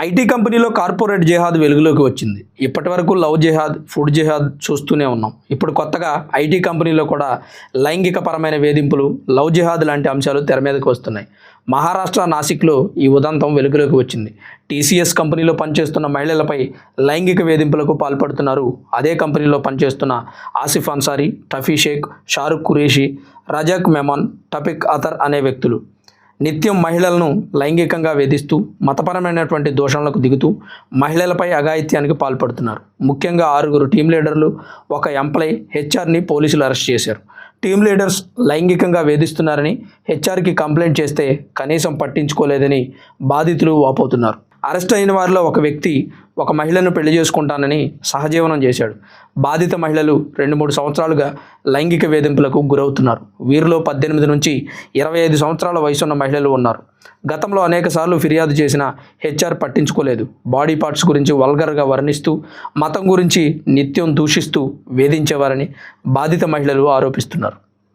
IT కంపెనీలో corporate జిహాద్ వెలుగులోకి వచ్చింది. ఇప్పటి వరకు లవ్ జిహాద్, ఫుడ్ జిహాద్ చూస్తూనే ఉన్నాం. ఇప్పుడు కొత్తగా ఐటీ కంపెనీలో కూడా లైంగిక పరమైన వేధింపులు, లవ్ జిహాద్ లాంటి అంశాలు తెర మీదకి వస్తున్నాయి. మహారాష్ట్ర నాసిక్లో ఈ ఉదంతం వెలుగులోకి వచ్చింది. టీసీఎస్ కంపెనీలో పనిచేస్తున్న మహిళలపై లైంగిక వేధింపులకు పాల్పడుతున్నారు. అదే కంపెనీలో పనిచేస్తున్న ఆసిఫ్ అన్సారీ, టఫీ షేక్, షారుఖ్ ఖురేషీ, రజాక్ మెమన్, టపిక్ అతర్ అనే వ్యక్తులు నిత్యం మహిళలను లైంగికంగా వేధిస్తూ మతపరమైనటువంటి దోషణలకు దిగుతూ మహిళలపై అఘాయిత్యానికి పాల్పడుతున్నారు. ముఖ్యంగా 6 టీం లీడర్లు, ఒక ఎంప్లాయ్, హెచ్ఆర్ని పోలీసులు అరెస్ట్ చేశారు. టీం లీడర్స్ లైంగికంగా వేధిస్తున్నారని హెచ్ఆర్కి కంప్లైంట్ చేస్తే కనీసం పట్టించుకోలేదని బాధితులు వాపోతున్నారు. అరెస్ట్ అయిన వారిలో ఒక వ్యక్తి ఒక మహిళను పెళ్లి చేసుకుంటానని సహజీవనం చేశాడు. బాధిత మహిళలు 2-3 సంవత్సరాలుగా లైంగిక వేధింపులకు గురవుతున్నారు. వీరిలో 18 నుంచి 25 సంవత్సరాల వయసున్న మహిళలు ఉన్నారు. గతంలో అనేకసార్లు ఫిర్యాదు చేసిన హెచ్ఆర్ పట్టించుకోలేదు. బాడీ పార్ట్స్ గురించి వల్గర్గా వర్ణిస్తూ, మతం గురించి నిత్యం దూషిస్తూ వేధించేవారని బాధిత మహిళలు ఆరోపిస్తున్నారు.